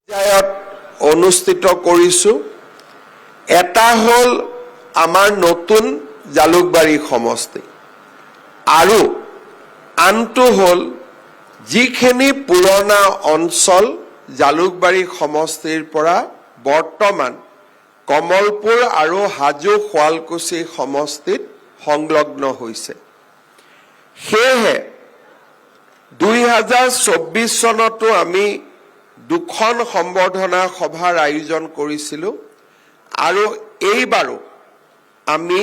অনুষ্ঠিত কৰিছো। এটা হল আমাৰ নতুন জালুকবাৰী সমষ্টি আৰু আনটো হল যিখিনি পুৰণা অঞ্চল জালুকবাৰী সমষ্টিৰ পৰা বৰ্তমান কমলপুৰ আৰু হাজো শুৱালকুছি সমষ্টিত সংলগ্ন হৈছে। সেয়েহে 2024 চনতো আমি দুখন সম্বৰ্ধনা সভাৰ আয়োজন কৰিছিলোঁ আৰু এইবাৰো আমি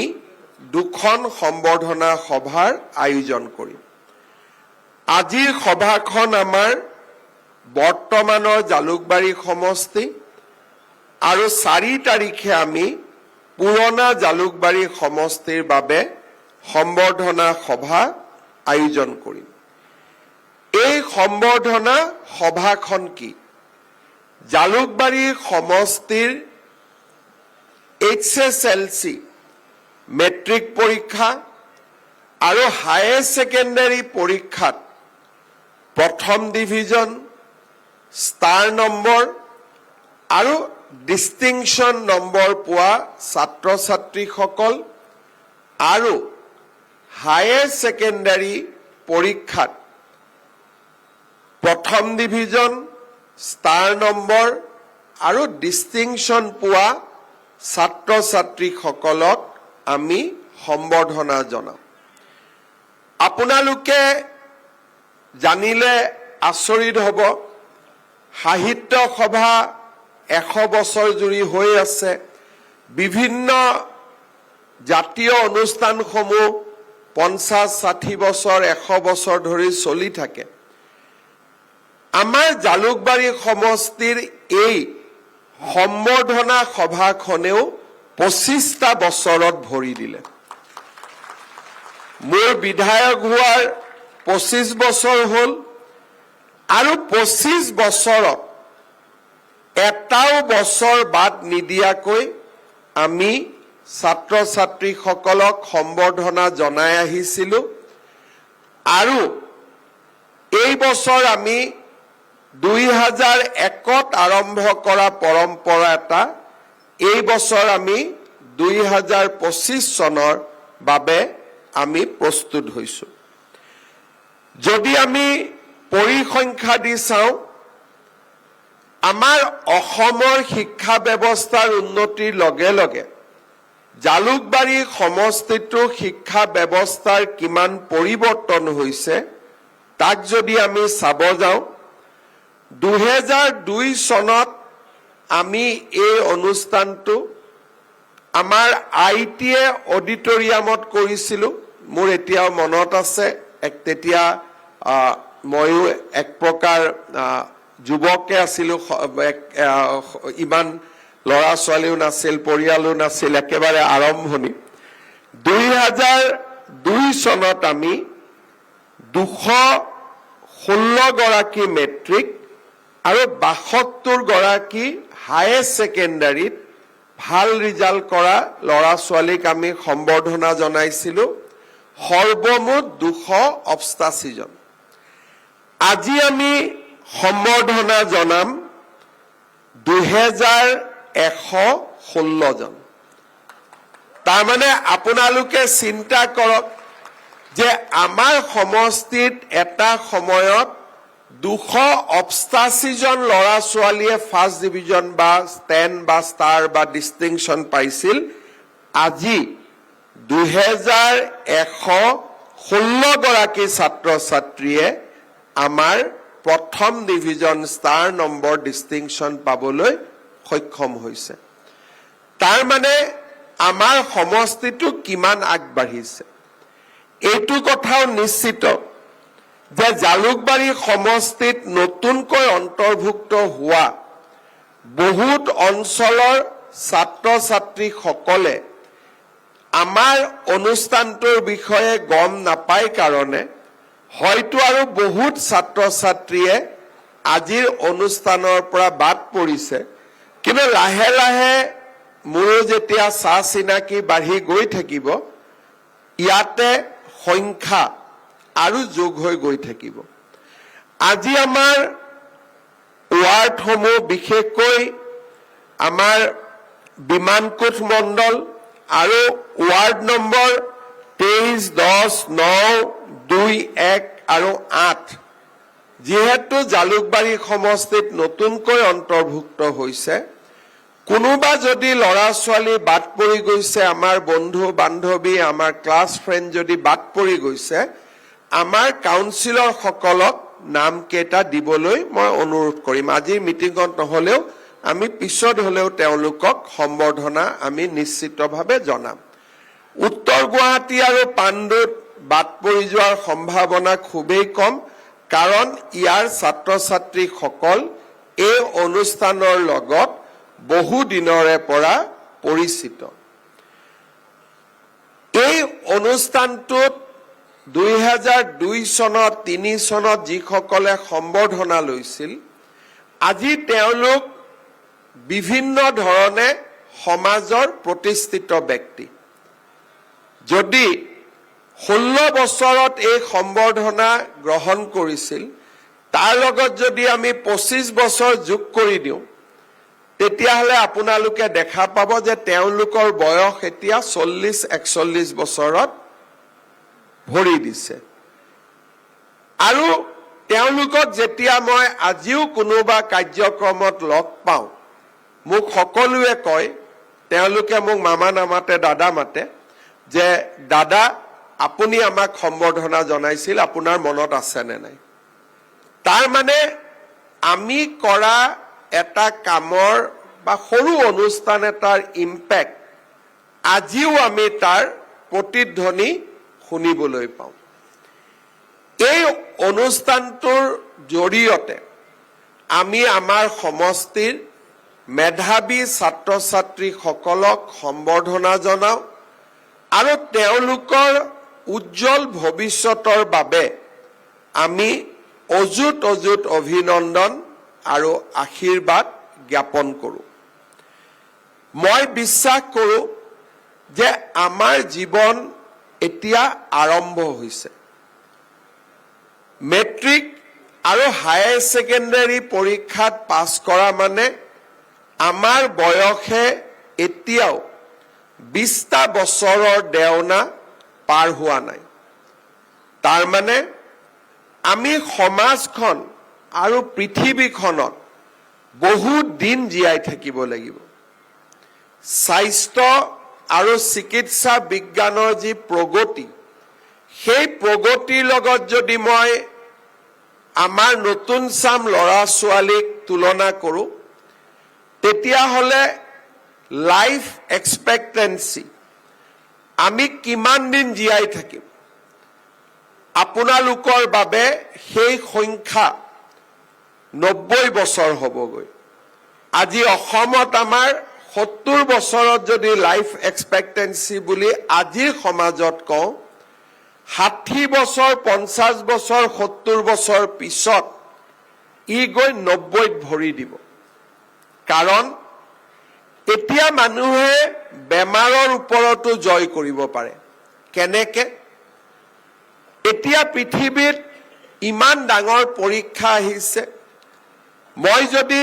দুখন সম্বৰ্ধনা সভাৰ আয়োজন কৰিম। আজিৰ সভাখন আমাৰ বৰ্তমানৰ জালুকবাৰী সমষ্টি আৰু 4 তাৰিখে আমি পুৰণা জালুকবাৰী সমষ্টিৰ বাবে সম্বৰ্ধনা সভা আয়োজন কৰিম। এই সম্বৰ্ধনা সভাখন কি? জালুকবাৰী সমষ্টিৰ HSLC মেট্ৰিক পৰীক্ষা আৰু হায়াৰ ছেকেণ্ডাৰী পৰীক্ষাত প্ৰথম ডিভিজন, ষ্টাৰ নম্বৰ আৰু ডিষ্টিংশ্যন নম্বৰ পোৱা ছাত্ৰ ছাত্ৰীসকল আৰু হায়াৰ ছেকেণ্ডাৰী পৰীক্ষাত প্ৰথম ডিভিজন, ষ্টাৰ নম্বৰ আৰু ডিষ্টিংশ্যন পোৱা ছাত্ৰ ছাত্ৰীসকলক আমি সম্বৰ্ধনা জনাম। আপোনালোকে জানিলে আচৰিত হ'ব, সাহিত্য সভা 100 বছৰ জুৰি হৈ আছে। বিভিন্ন জাতীয় অনুষ্ঠানসমূহ 50-60 বছৰ 100 বছৰ ধৰি চলি থাকে। আমাৰ জালুকবাৰী সমষ্টিৰ এই সম্বৰ্ধনা সভাখনেও 25টা বছৰত ভৰি দিলে। মোৰ বিধায়ক হোৱাৰ 25 বছৰ হ'ল আৰু 25 বছৰত এটাও বছৰ বাদ নিদিয়াকৈ আমি ছাত্ৰ ছাত্ৰীসকলক সম্বৰ্ধনা জনাই আহিছিলোঁ আৰু এই বছৰ আমি 2001ত আৰম্ভ কৰা পৰম্পৰা এটা এই বছৰ আমি 2025 চনৰ বাবে আমি প্ৰস্তুত হৈছোঁ। যদি আমি পৰিসংখ্যা দি চাওঁ, আমাৰ অসমৰ শিক্ষা ব্যৱস্থাৰ উন্নতিৰ লগে লগে জালুকবাৰী সমষ্টিটো শিক্ষা ব্যৱস্থাৰ কিমান পৰিৱৰ্তন হৈছে তাক যদি আমি চাব যাওঁ, 2002 চনত আমি এই অনুষ্ঠানটো আমাৰ ITA অডিটৰিয়ামত কৰিছিলোঁ। মোৰ এতিয়াও মনত আছে, তেতিয়া ময়ো এক প্ৰকাৰ যুৱকে আছিলোঁ, ইমান ল'ৰা ছোৱালীও নাছিল, পৰিয়ালো নাছিল, একেবাৰে আৰম্ভণি। 2002 চনত আমি 216 গৰাকী মেট্ৰিক আৰু 72 গৰাকী হায়াৰ ছেকেণ্ডাৰীত ভাল ৰিজাল্ট কৰা ল'ৰা ছোৱালীক আমি সম্বৰ্ধনা জনাইছিলোঁ। সৰ্বমুঠ 288 জন। আজি আমি সম্বৰ্ধনা জনাম 2116 জন। তাৰমানে আপোনালোকে চিন্তা কৰক যে আমাৰ সমষ্টিত এটা সময়ত 288 জন ল'ৰা ছোৱালীয়ে ফাৰ্ষ্ট ডিভিজন বা 10 বা ষ্টাৰ বা ডিষ্টিংশ্যন পাইছিল। আজি 2116 গৰাকী ছাত্ৰ ছাত্ৰীয়ে আমাৰ প্ৰথম ডিভিজন, ষ্টাৰ নম্বৰ, ডিষ্টিংশ্যন পাবলৈ সক্ষম হৈছে। তাৰ মানে আমাৰ সমষ্টিটো কিমান আগবাঢ়িছে। এইটো কথাও নিশ্চিত যে জালুকবাৰী সমষ্টিত নতুনকৈ অন্তৰ্ভুক্ত হোৱা বহুত অঞ্চলৰ ছাত্ৰ ছাত্ৰীসকলে আমাৰ অনুষ্ঠানটোৰ বিষয়ে গম নাপায় কাৰণে হয়তো আৰু বহুত ছাত্ৰ ছাত্ৰীয়ে আজিৰ অনুষ্ঠানৰ পৰা বাদ পৰিছে। কিন্তু লাহে লাহে মোৰো যেতিয়া চাহ চিনাকি বাঢ়ি গৈ থাকিব, ইয়াতে সংখ্যা আৰু যোগ হৈ গৈ থাকিব। আজি আমাৰ ৱাৰ্ডসমূহ বিশেষকৈ আমাৰ বিমানকোট মণ্ডল আৰু ৱাৰ্ড নম্বৰ 23, 10, 9, 2, 1 আৰু 8 যিহেতু জালুকবাৰী সমষ্টিত নতুনকৈ অন্তৰ্ভুক্ত হৈছে কোনোবা যদি ল'ৰা ছোৱালী বাদ পৰি গৈছে আমাৰ বন্ধু বান্ধৱী আমাৰ ক্লাছ ফ্ৰেণ্ড যদি বাদ পৰি গৈছে আমাৰ কাউন্সিলৰ সকলক নাম কেইটা দিবলৈ মই অনুৰোধ কৰিম আজিৰ মিটিঙত নহলেও আমি পিছত হলেও তেওঁলোকক সম্বৰ্ধনা আমি নিশ্চিতভাৱে জনাম উত্তৰ গুৱাহাটী আৰু পাণ্ডুত বাদ পৰি যোৱাৰ সম্ভাৱনা খুবেই কম কাৰণ ইয়াৰ ছাত্ৰ ছাত্ৰীসকল এই অনুষ্ঠানৰ লগত বহু দিনৰে পৰা পৰিচিত এই অনুষ্ঠানটোত 2002 চনত 3 চনত যিসকলে সম্বৰ্ধনা লৈছিল আজি তেওঁলোক বিভিন্ন ধৰণে সমাজৰ প্ৰতিষ্ঠিত ব্যক্তি যদি 16 বছৰত এই সম্বৰ্ধনা গ্ৰহণ কৰিছিল তাৰ লগত যদি আমি 25 বছৰ যোগ কৰি দিওঁ তেতিয়াহলে আপোনালোকে দেখা পাব যে তেওঁলোকৰ বয়স এতিয়া 40-41 বছৰত ভৰি দিছে আৰু তেওঁলোকক যেতিয়া মই আজিও কোনোবা কাৰ্যক্ৰমত লগ পাওঁ মোক সকলোৱে কয় তেওঁলোকে মোক মামা নামাতে দাদা মাতে যে দাদা আপুনি আমাক সম্বৰ্ধনা জনাইছিল আপোনাৰ মনত আছে নে নাই তাৰ মানে আমি কৰা এটা কামৰ বা সৰু অনুষ্ঠান এটাৰ ইম্পেক্ট আজিও আমি তাৰ প্ৰতিধ্বনি শুনিবলৈ পাওঁ এই অনুষ্ঠানটোৰ জৰিয়তে আমি আমাৰ সমষ্টিৰ মেধাৱী ছাত্ৰ ছাত্ৰীসকলক সম্বৰ্ধনা জনাওঁ আৰু তেওঁলোকৰ উজ্জ্বল ভৱিষ্যতৰ বাবে আমি অযুত অভিনন্দন আৰু আশীৰ্বাদ জ্ঞাপন কৰোঁ মই বিশ্বাস কৰোঁ যে আমাৰ জীৱন এতিয়া আৰম্ভ হৈছে মেট্ৰিক আৰু হায়াৰ ছেকেণ্ডাৰী পৰীক্ষাত পাছ কৰা মানে আমাৰ বয়সে এতিয়াও 20টা বছৰৰ দেওনা পাৰ হোৱা নাই তাৰ মানে আমি সমাজখন আৰু পৃথিৱীখনত বহুত দিন জীয়াই থাকিব লাগিব স্বাস্থ্য আৰু চিকিৎসা বিজ্ঞানৰ যি প্ৰগতি সেই প্ৰগতিৰ লগত যদি মই আমাৰ নতুন চাম ল'ৰা ছোৱালীক তুলনা কৰোঁ তেতিয়াহলে লাইফ এক্সপেক্টেন্সি আমি কিমান দিন জীয়াই থাকিম আপোনালোকৰ বাবে সেই সংখ্যা 90 বছৰ হ'বগৈ আজি অসমত আমাৰ 70 বছৰত যদি লাইফ এক্সপেক্টেন্সি বুলি আজিৰ সমাজত কওঁ 60 বছৰ 50 বছৰ 70 বছৰ পিছত ই গৈ 90ত ভৰি দিব কাৰণ এতিয়া মানুহে বেমাৰৰ ওপৰতো জয় কৰিব পাৰে কেনেকে এতিয়া পৃথিৱীত ইমান ডাঙৰ পৰীক্ষা আহিছে মই যদি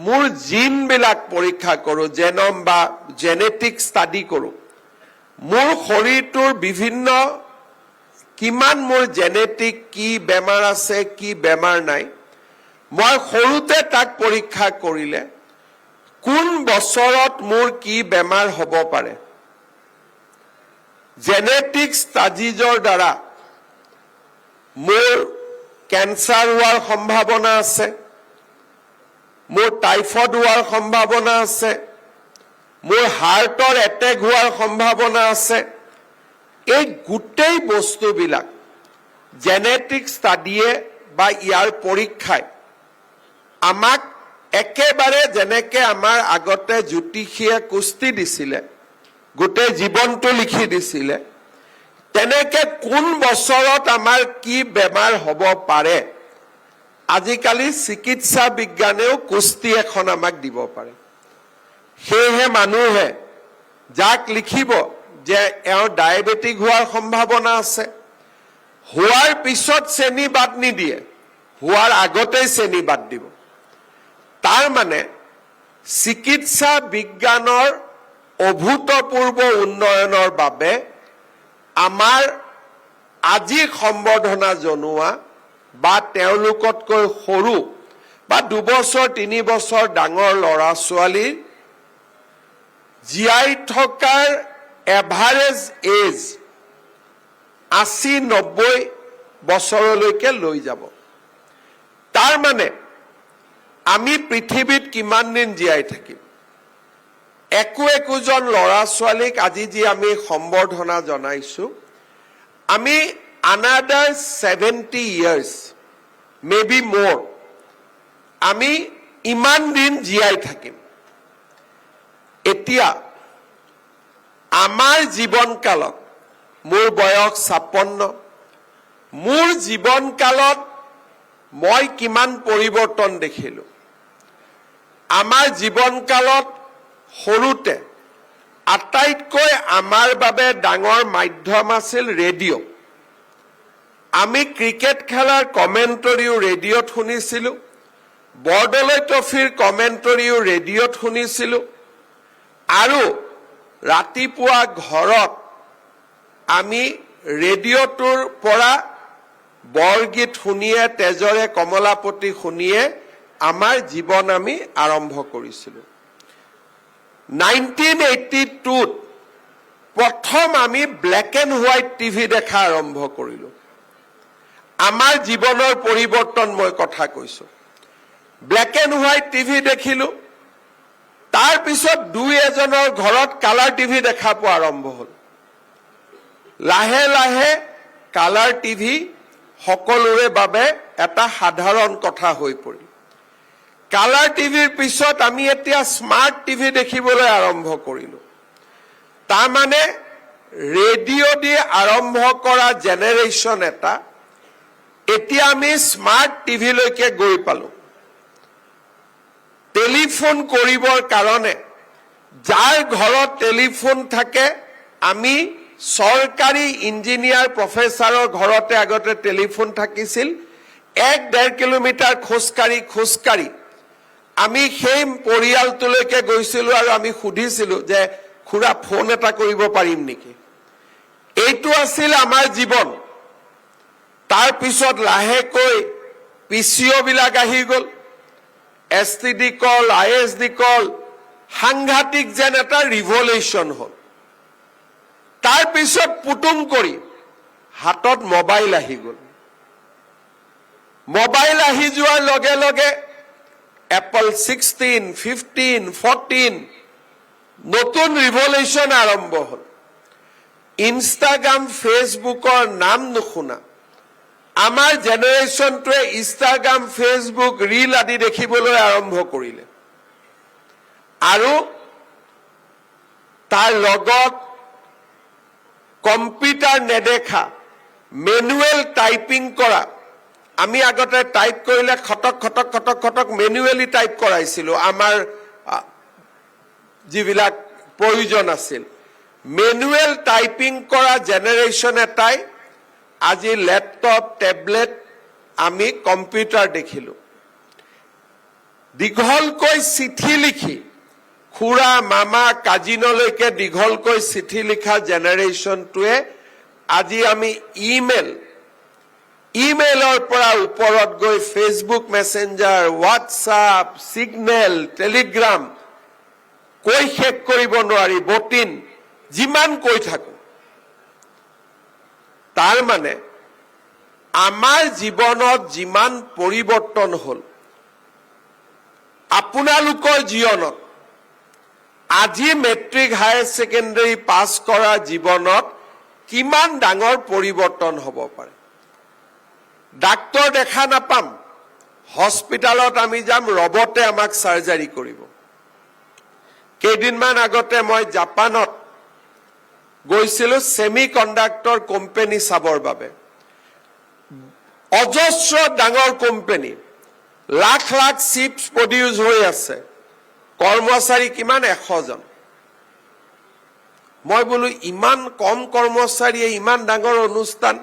মোৰ জিন বিলাক পৰীক্ষা কৰোঁ জেনম বা জেনেটিক ষ্টাডি কৰোঁ মোৰ শৰীৰটোৰ বিভিন্ন কিমান মোৰ জেনেটিক কি বেমাৰ আছে কি বেমাৰ নাই মই সৰুতে তাক পৰীক্ষা কৰিলে কোন বছৰত মোৰ কি বেমাৰ হ'ব পাৰে জেনেটিক ষ্টাডিজৰ দ্বাৰা মোৰ কেন্সাৰ হোৱাৰ সম্ভাৱনা আছে মোৰ টাইফয়েড হোৱাৰ সম্ভাৱনা আছে মোৰ হাৰ্টৰ এটেক হোৱাৰ সম্ভাৱনা আছে এই গোটেই বস্তুবিলাক জেনেটিক ষ্টাডিয়ে বা ইয়াৰ পৰীক্ষাই আমাক একেবাৰে যেনেকে আমাৰ আগতে জ্যোতিষীয়ে কুস্তি দিছিলে গোটেই জীৱনটো লিখি দিছিলে তেনেকে কোন বছৰত আমাৰ কি বেমাৰ হ'ব পাৰে আজিকালি চিকিৎসা বিজ্ঞানেও কুস্তি এখন আমাক দিব পাৰে সেয়েহে মানুহে যাক লিখিব যে এওঁৰ ডায়েবেটিক হোৱাৰ সম্ভাৱনা আছে হোৱাৰ পিছত চেনি বাদ নিদিয়ে হোৱাৰ আগতেই চেনি বাদ দিব তাৰ মানে চিকিৎসা বিজ্ঞানৰ অভূতপূৰ্ব উন্নয়নৰ বাবে আমাৰ আজি সম্বৰ্ধনা জনোৱা বা তেওঁলোকতকৈ সৰু বা 2 বছৰ 3 বছৰ ডাঙৰ ল'ৰা ছোৱালীৰ জীয়াই থকাৰ এভাৰেজ এজ 80-90 বছৰলৈকে লৈ যাব। তাৰ মানে আমি পৃথিৱীত কিমান দিন জীয়াই থাকিম? একোজন ল'ৰা ছোৱালীক আজি যি আমি সম্বৰ্ধনা জনাইছো, আমি another 70 years, maybe more, আমি ইমান দিন জীয়াই থাকিম। এতিয়া আমাৰ জীৱনকালত, মোৰ বয়স 56, মোৰ জীৱনকালত মই কিমান পৰিৱৰ্তন দেখিলো। আমাৰ জীৱনকালত সৰুতে আটাইতকৈ আমাৰ বাবে ডাঙৰ মাধ্যম আছিল ৰেডিঅ'। আমি ক্ৰিকেট খেলাৰ কমেণ্টৰীও ৰেডিঅ'ত শুনিছিলো, বৰদলৈ ট্ৰফিৰ কমেণ্টৰীও ৰেডিঅ'ত শুনিছিলো, আৰু ৰাতিপুৱা ঘৰত আমি ৰেডিঅ'টোৰ পৰা বৰগীত শুনিয়ে, তেজৰে কমলাপতি শুনিয়ে আমাৰ জীৱন আমি আৰম্ভ কৰিছিলো। 1982ত প্ৰথম আমি ব্লেক এণ্ড হোৱাইট টিভি দেখা আৰম্ভ কৰিলো। আমাৰ জীৱনৰ পৰিৱৰ্তন মই কথা কৈছো। ব্লেক এণ্ড হোৱাইট টিভি দেখিলো, তাৰ পিছত 2-এজনৰ ঘৰত কালাৰ টিভি দেখা পোৱা আৰম্ভ হ'ল। লাহে লাহে কালাৰ টিভি সকলোৰে বাবে এটা সাধাৰণ কথা হৈ পৰিল। কালাৰ টিভিৰ পিছত আমি এতিয়া স্মাৰ্ট টিভি দেখিবলৈ আৰম্ভ কৰিলো। তাৰমানে ৰেডিঅ' দি আৰম্ভ কৰা জেনেৰেশ্যন এটা এতিয়া আমি স্মাৰ্ট টিভিলৈকে গৈ পালো। টেলিফোন কৰিবৰ কাৰণে যাৰ ঘৰত টেলিফোন থাকে, আমি চৰকাৰী ইঞ্জিনিয়াৰ প্ৰফেচাৰৰ ঘৰতে আগতে টেলিফোন থাকিছিল, 1-1.5 কিলোমিটাৰ খোজকাঢ়ি আমি সেই পৰিয়ালটোলৈকে গৈছিলো আৰু আমি সুধিছিলো যে খুৰা ফোন এটা কৰিব পাৰিম নেকি? এইটো আছিল আমাৰ জীৱন। তাৰ পিছত লাহেকৈ পিচিঅ' বিলাক আহি গ'ল, STD কল, ISD কল, সাংঘাতিক যেন এটা ৰিভলিউচন হ'ল। তাৰ পিছত পুতুং কৰি হাতত মোবাইল আহি গ'ল। মোবাইল আহি যোৱাৰ লগে লগে এপল 16, 15, 14 নতুন ৰিভলিউচন আৰম্ভ হ'ল। ইনষ্টাগ্ৰাম, ফেচবুকৰ নাম নুশুনা আমাৰ জেনেৰেশ্যনটোৱে ইনষ্টাগ্ৰাম, ফেচবুক, ৰীল আদি দেখিবলৈ আৰম্ভ কৰিলে। আৰু তাৰ লগত কম্পিউটাৰ নেদেখা, মেনুৱেল টাইপিং কৰা, আমি আগতে টাইপ কৰিলে খটক মেনুৱেলি টাইপ কৰাইছিলো আমাৰ যিবিলাক প্ৰয়োজন আছিল। মেনুৱেল টাইপিং কৰা জেনেৰেশ্যন এটাই আজি লেপটপ, টেবলেট, আমি কম্পিউটাৰ দেখিলো। দীঘলকৈ চিঠি লিখি, খুৰা, মামা, কাজিনলৈকে দীঘলকৈ চিঠি লিখা জেনেৰেশ্যনটোৱে আজি আমি ইমেইলৰ পৰা ওপৰত গৈ Facebook messenger, WhatsApp, signal, Telegram, কৈ শেষ কৰিব নোৱাৰি, বটিন, যিমান কৈ থাকো। তাৰ মানে আমাৰ জীৱনত যিমান পৰিৱৰ্তন হ'ল, আপোনালোকৰ জীৱনত আজি মেট্ৰিক, হায়াৰ ছেকেণ্ডাৰী পাছ কৰা জীৱনত কিমান ডাঙৰ পৰিৱৰ্তন হ'ব পাৰে। ডাক্তৰ দেখা নাপাম, হস্পিটালত আমি যাম, ৰবটে আমাক চাৰ্জাৰী কৰিব। কেইদিনমান আগতে মই জাপানত গৈছিলো ছেমি কণ্ডাক্টৰ কোম্পানী চাবৰ বাবে। অজস্ৰ ডাঙৰ company, lakh lakh chips produce হৈ আছে, কৰ্মচাৰী কিমান? 100 জন। মই বোলো ইমান কম কৰ্মচাৰীয়ে ইমান ডাঙৰ অনুষ্ঠান।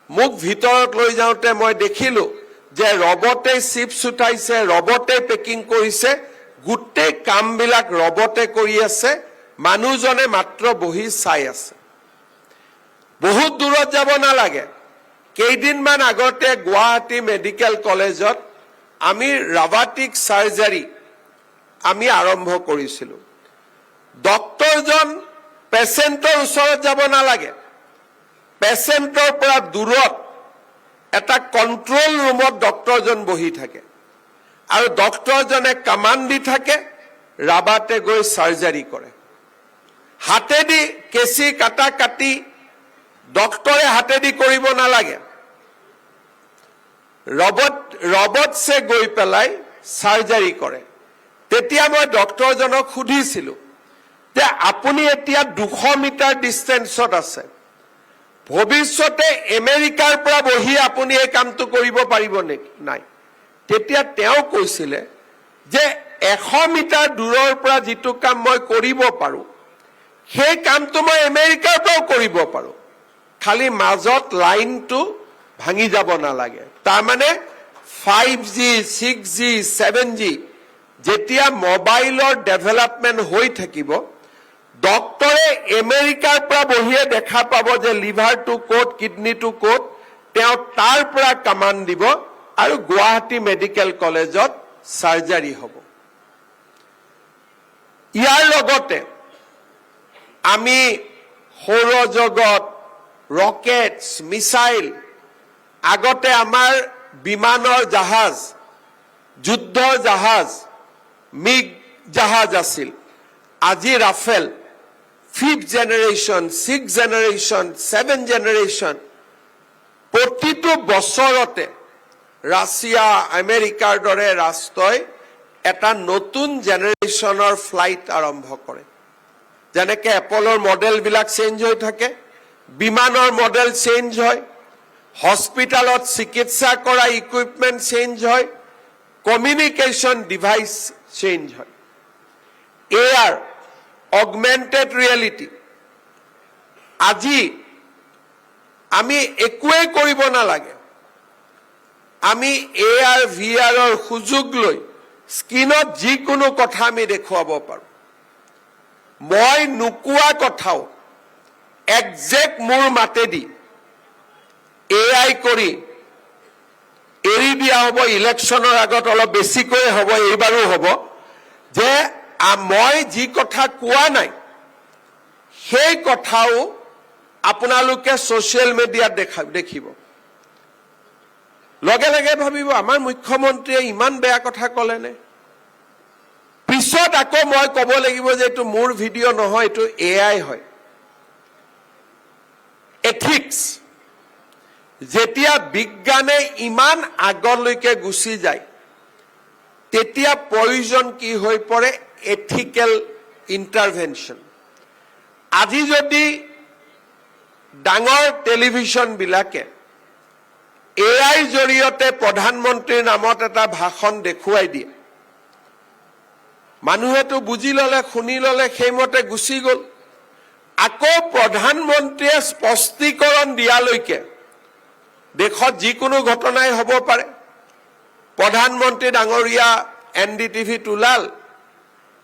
মোক ভিতৰত লৈ যাওঁতে মই দেখিলো যে ৰবটে চিপছ উঠাইছে, ৰবটে পেকিং কৰিছে, গোটেই কামবিলাক ৰবটে কৰি আছে, মানুহজনে মাত্ৰ বহি চাই আছে। বহুত দূৰত যাব নালাগে। কেইদিনমান আগতে গুৱাহাটী মেডিকেল কলেজত আমি ৰাবাটিক সাৰ্জাৰী আমি আৰম্ভ কৰিছিলোঁ। ডক্টৰজন পেচেণ্টৰ ওচৰত যাব নালাগে, পেচেণ্টৰ পৰা দূৰত এটা কণ্ট্ৰল ৰুমত ডক্টৰজন বহি থাকে আৰু ডক্টৰজনে কমাণ্ড দি থাকে, ৰাবাটে গৈ সাৰ্জাৰী কৰে। হাতেদি কেঁচি কাটা কাটি ডক্টৰে হাতেদি কৰিব নালাগে, ৰবটছে গৈ পেলাই সাৰ্জাৰী কৰে। তেতিয়া মই ডক্টৰজনক সুধিছিলোঁ যে আপুনি এতিয়া 200 মিটাৰ ডিষ্টেন্সত আছে, ভৱিষ্যতে আমেৰিকাৰ পৰা বহি আপুনি এই কামটো কৰিব পাৰিব নেকি? নাই। তেতিয়া তেওঁ কৈছিলে যে 100 মিটাৰ দূৰৰ পৰা যিটো কাম মই কৰিব পাৰোঁ, সেই কামটো মই আমেৰিকাৰ পৰাও কৰিব পাৰোঁ, খালি মাজত লাইনটো ভাঙি যাব নালাগে। তাৰমানে 5G, 6G, 7G যেতিয়া মোবাইলৰ ডেভেলপমেণ্ট হৈ থাকিব, ডক্টৰে আমেৰিকাৰ পৰা বহিয়ে দেখা পাব যে লিভাৰটো ক'ত, কিডনীটো ক'ত, তেওঁ তাৰ পৰা কমাণ্ড দিব আৰু গুৱাহাটী মেডিকেল কলেজত সাৰ্জাৰী হ'ব। ইয়াৰ লগতে আমি সৌৰজগত, ৰকেটছ, মিছাইল, আগতে আমাৰ বিমানৰ জাহাজ, যুদ্ধৰ জাহাজ, মিগ জাহাজ আছিল, আজি Rafale, 5th generation, 6th generation, 7th generation, প্ৰতিটো বছৰতে ৰাছিয়া, আমেৰিকাৰ দৰে ৰাষ্ট্ৰই এটা নতুন জেনেৰেশ্যনৰ ফ্লাইট আৰম্ভ কৰে। যেনেকৈ এপলৰ মডেলবিলাক চেঞ্জ হৈ থাকে, বিমানৰ মডেল চেঞ্জ হয়, হস্পিটেলত চিকিৎসা কৰা ইকুইপমেণ্ট চেঞ্জ হয়, কমিউনিকেশ্যন ডিভাইচ চেঞ্জ হয়। এয়াৰ, অগমেণ্টেড ৰিয়েলিটি, আজি আমি একোৱেই কৰিব নালাগে, আমি AR, VRৰ সুযোগ লৈ স্ক্ৰীনত যিকোনো কথা আমি দেখুৱাব পাৰোঁ। মই নোকোৱা কথাও একজেক্ট মোৰ মাতেদি AI কৰি এৰি দিয়া হ'ব। ইলেকশ্যনৰ আগত অলপ বেছিকৈ হ'ব, এইবাৰো হ'ব, যে মই যি কথা কোৱা নাই সেই কথাও আপোনালোকে ছ'চিয়েল মিডিয়াত দেখিব। লগে লগে ভাবিব আমাৰ মুখ্যমন্ত্ৰীয়ে ইমান বেয়া কথা ক'লেনে? পিছত আকৌ মই ক'ব লাগিব যে এইটো মোৰ ভিডিঅ' নহয়, এইটো AI হয়। এথিক্স, যেতিয়া বিজ্ঞানে ইমান আগলৈকে গুচি যায়, তেতিয়া প্ৰয়োজন কি হৈ পৰে? Ethical intervention. আজি যদি ডাঙৰ টেলিভিশ্যনবিলাকে AI জৰিয়তে প্ৰধানমন্ত্ৰীৰ নামত এটা ভাষণ দেখুৱাই দিয়ে, মানুহেতো বুজি ল'লে, শুনি ল'লে, সেইমতে গুচি গ'ল। আকৌ প্ৰধানমন্ত্ৰীয়ে স্পষ্টীকৰণ দিয়ালৈকে দেশত যিকোনো ঘটনাই হ'ব পাৰে। প্ৰধানমন্ত্ৰী ডাঙৰীয়া NDTV-ত ওলাল,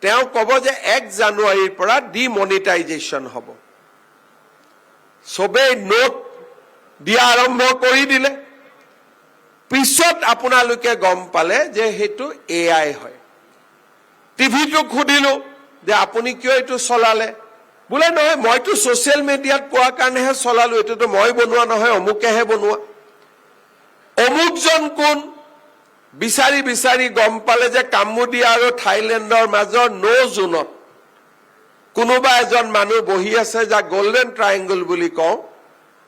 তেওঁ ক'ব যে 1 জানুৱাৰীৰ পৰা ডিমনিটাইজেশ্যন হ'ব। চবেই নোট দিয়া আৰম্ভ কৰি দিলে। পিছত আপোনালোকে গম পালে যে সেইটো AI হয়। টিভিটোক সুধিলো যে আপুনি কিয় এইটো চলালে? বোলে নহয়, মইতো ছ'চিয়েল মিডিয়াত পোৱাৰ কাৰণেহে চলালো, এইটোতো মই বনোৱা নহয়, অমুকেহে বনোৱা। অমুকজন কোন বিচাৰি বিচাৰি গম পালে যে কাম্বোডিয়া আৰু থাইলেণ্ডৰ মাজৰ জোনত কোনোবা এজন মানুহ বহি আছে, যাক গল্ডেন ট্ৰায়েংগল বুলি কওঁ,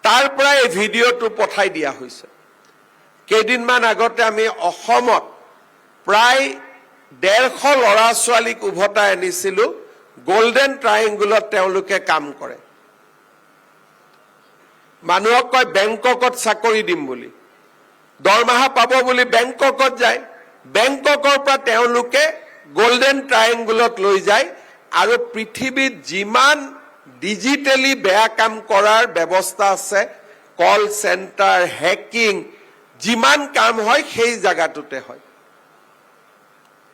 তাৰ পৰা এই ভিডিঅ'টো পঠাই দিয়া হৈছে। কেইদিনমান আগতে আমি অসমত প্ৰায় 150 ল'ৰা ছোৱালীক উভতাই আনিছিলোঁ, গল্ডেন ট্ৰায়েংগলত তেওঁলোকে কাম কৰে। মানুহক কয় বেংককত চাকৰি দিম বুলি, দৰমহা পাব বুলি বেংককত যায়, বেংককৰ পৰা তেওঁলোকে গল্ডেন ট্ৰায়েংগলত লৈ যায় আৰু পৃথিৱীত যিমান ডিজিটেলি বেয়া কাম কৰাৰ ব্যৱস্থা আছে, কল চেণ্টাৰ, হেকিং, যিমান কাম হয় সেই জায়গাটোতে হয়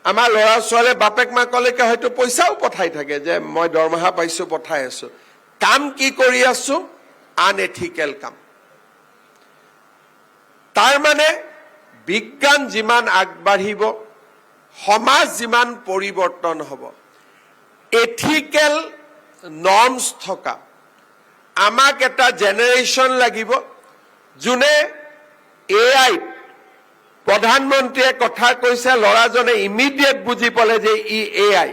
আমাৰ ল'ৰা ছোৱালীয়ে বাপেক মাকলৈকে হয়তো পইচাও পঠাই থাকে যে মই দৰমহা পাইছো পঠাই আছো কাম কি কৰি আছো আনএথিকেল কাম তাৰ মানে বিজ্ঞান যিমান আগবাঢ়িব সমাজ যিমান পৰিৱৰ্তন হ'ব এথিকেল নৰ্মছ থকা আমাক এটা জেনেৰেশ্যন লাগিব যোনে এআই প্ৰধানমন্ত্ৰীয়ে কথা কৈছে ল'ৰাজনে ইমিডিয়েট বুজি পালে যে ই এআই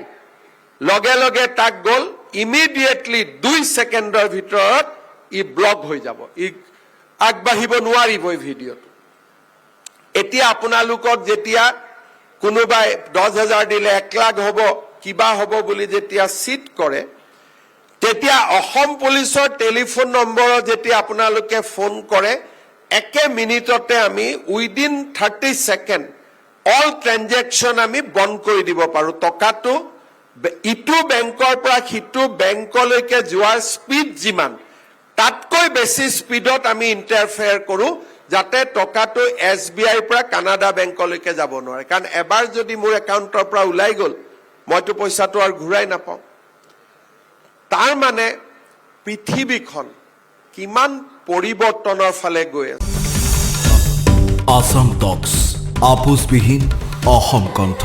লগে লগে তাক গ'ল ইমিডিয়েটলি 2 ছেকেণ্ডৰ ভিতৰত ই ব্লক হৈ যাব ই আগবাঢ়িব নোৱাৰিব এই ভিডিঅ'টো এতিয়া আপোনালোকক যেতিয়া কোনোবাই 10,000 দিলে 1 লাখ হ'ব কিবা হ'ব বুলি যেতিয়া চিট কৰে তেতিয়া অসম পুলিচৰ টেলিফোন নম্বৰত যেতিয়া আপোনালোকে ফোন কৰে একে মিনিটতে আমি উইদিন 30 সেকেন্ড অল ট্ৰানজেকশন আমি বন্ধ কৰি দিব পাৰো টকাটো ইটো বেংকৰ পৰা সিটো বেংকলৈকে যোৱাৰ স্পীড যিমান তাতকৈ বেছি স্পীডত আমি ইন্টাৰফেয়াৰ কৰো যাতে টকাটো এসবিআইৰ পৰা কানাডা বেংকলৈকে যাব নোৱাৰে কাৰণ এবাৰ যদি মোৰ একাউণ্টৰ পৰা ওলাই গ'ল মইতো পইচাটো আৰু ঘূৰাই নাপাওঁ তাৰ মানে পৃথিৱীখন কিমান পৰিৱৰ্তনৰ ফালে গৈ আছে আসাম টক্স আপোচবিহীন অসম কণ্ঠ